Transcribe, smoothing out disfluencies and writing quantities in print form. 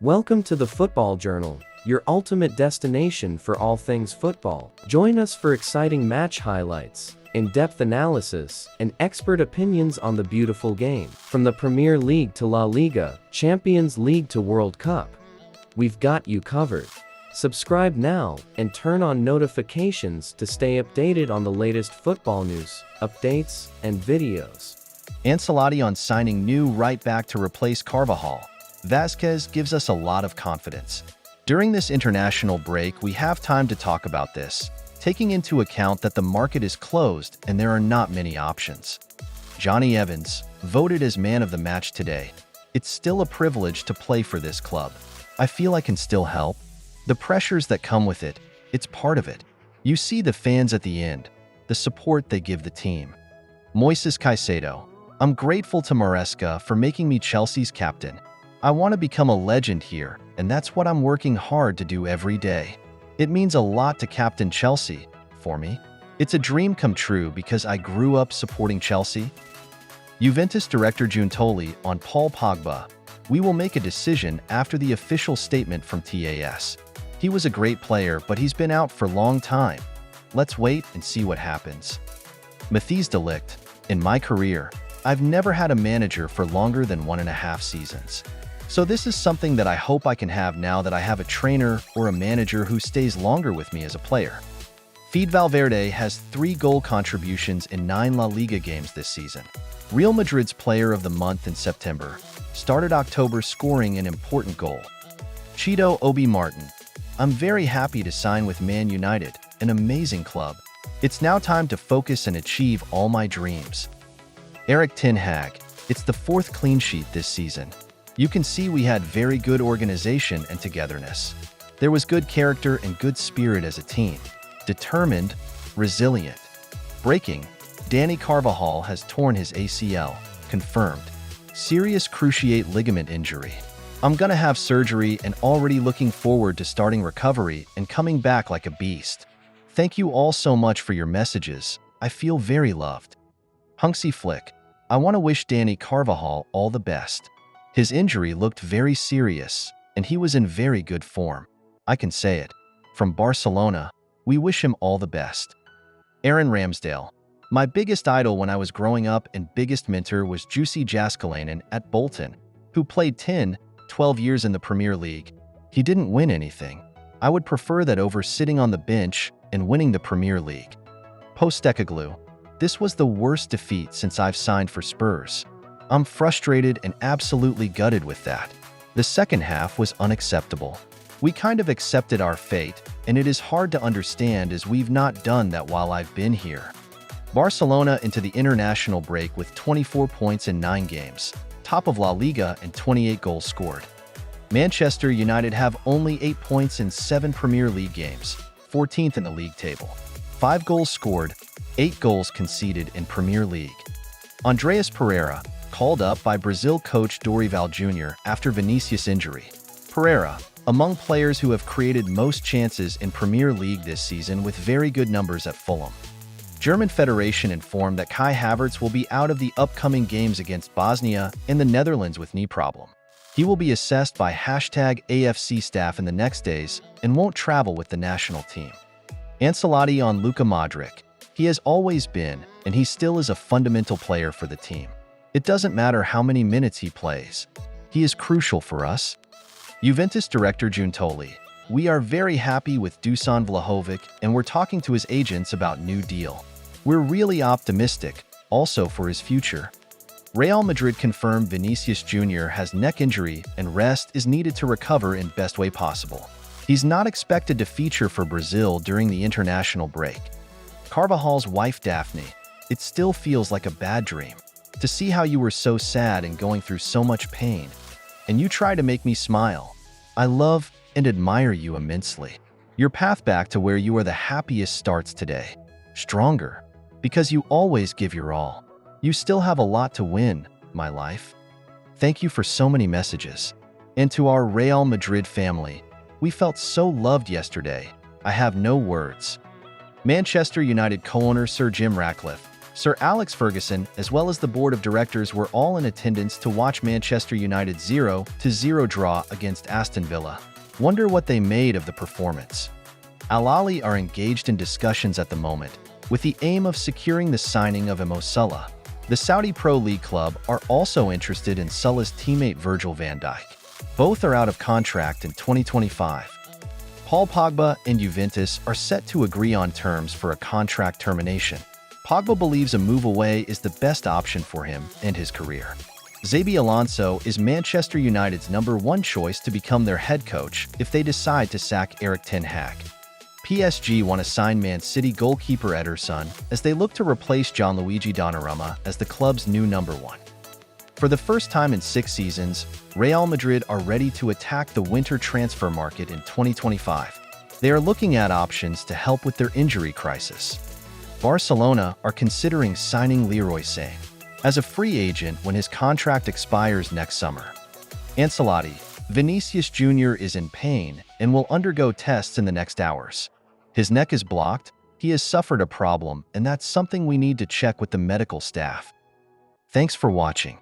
Welcome to the Football Journal, your ultimate destination for all things football. Join us for exciting match highlights, in-depth analysis, and expert opinions on the beautiful game. From the Premier League to La Liga, Champions League to World Cup, we've got you covered. Subscribe now and turn on notifications to stay updated on the latest football news, updates, and videos. Ancelotti on signing new right back to replace Carvajal. Vázquez gives us a lot of confidence. During this international break, we have time to talk about this, taking into account that the market is closed and there are not many options. Johnny Evans, voted as man of the match today. It's still a privilege to play for this club. I feel I can still help. The pressures that come with it, it's part of it. You see the fans at the end, the support they give the team. Moises Caicedo, I'm grateful to Maresca for making me Chelsea's captain. I want to become a legend here, and that's what I'm working hard to do every day. It means a lot to captain Chelsea, for me. It's a dream come true because I grew up supporting Chelsea. Juventus director Giuntoli on Paul Pogba. We will make a decision after the official statement from TAS. He was a great player, but he's been out for a long time. Let's wait and see what happens. Matthijs de Ligt. In my career, I've never had a manager for longer than 1.5 seasons. So this is something that I hope I can have now that I have a trainer or a manager who stays longer with me as a player. Fede Valverde has 3 goal contributions in 9 La Liga games this season. Real Madrid's player of the month in September, started October scoring an important goal. Cheeto Obi Martin. I'm very happy to sign with Man United, an amazing club. It's now time to focus and achieve all my dreams. Erik ten Hag. It's the 4th clean sheet this season. You can see we had very good organization and togetherness. There was good character and good spirit as a team. Determined, resilient. Breaking, Dani Carvajal has torn his ACL, confirmed. Serious cruciate ligament injury. I'm gonna have surgery and already looking forward to starting recovery and coming back like a beast. Thank you all so much for your messages. I feel very loved. Hunksy Flick. I want to wish Dani Carvajal all the best. His injury looked very serious, and he was in very good form. I can say it. From Barcelona, we wish him all the best. Aaron Ramsdale. My biggest idol when I was growing up and biggest mentor was Jussi Jääskeläinen at Bolton, who played 12 years in the Premier League. He didn't win anything. I would prefer that over sitting on the bench and winning the Premier League. Postecoglou. This was the worst defeat since I've signed for Spurs. I'm frustrated and absolutely gutted with that. The second half was unacceptable. We kind of accepted our fate, and it is hard to understand as we've not done that while I've been here. Barcelona into the international break with 24 points in 9 games, top of La Liga and 28 goals scored. Manchester United have only 8 points in 7 Premier League games, 14th in the league table. 5 goals scored, 8 goals conceded in Premier League. Andreas Pereira, called up by Brazil coach Dorival Jr. after Vinicius' injury. Pereira, among players who have created most chances in Premier League this season with very good numbers at Fulham. German Federation informed that Kai Havertz will be out of the upcoming games against Bosnia and the Netherlands with knee problem. He will be assessed by #AFC staff in the next days and won't travel with the national team. Ancelotti on Luka Modric. He has always been, and he still is a fundamental player for the team. It doesn't matter how many minutes he plays. He is crucial for us. Juventus director Giuntoli. We are very happy with Dusan Vlahovic, and we're talking to his agents about new deal. We're really optimistic, also for his future. Real Madrid confirmed Vinicius Jr. has neck injury and rest is needed to recover in best way possible. He's not expected to feature for Brazil during the international break. Carvajal's wife Daphne. It still feels like a bad dream. To see how you were so sad and going through so much pain. And you try to make me smile. I love and admire you immensely. Your path back to where you are the happiest starts today. Stronger. Because you always give your all. You still have a lot to win, my life. Thank you for so many messages. And to our Real Madrid family, we felt so loved yesterday. I have no words. Manchester United co-owner Sir Jim Ratcliffe. Sir Alex Ferguson, as well as the board of directors, were all in attendance to watch Manchester United's 0-0 draw against Aston Villa. Wonder what they made of the performance. Ahli are engaged in discussions at the moment, with the aim of securing the signing of Salah. The Saudi Pro League club are also interested in Salah's teammate Virgil van Dijk. Both are out of contract in 2025. Paul Pogba and Juventus are set to agree on terms for a contract termination. Pogba believes a move away is the best option for him and his career. Xabi Alonso is Manchester United's #1 choice to become their head coach if they decide to sack Erik ten Hag. PSG want to sign Man City goalkeeper Ederson as they look to replace Gianluigi Donnarumma as the club's new #1. For the first time in 6 seasons, Real Madrid are ready to attack the winter transfer market in 2025. They are looking at options to help with their injury crisis. Barcelona are considering signing Leroy Sané as a free agent when his contract expires next summer. Ancelotti, Vinicius Jr. is in pain and will undergo tests in the next hours. His neck is blocked, he has suffered a problem, and that's something we need to check with the medical staff. Thanks for watching.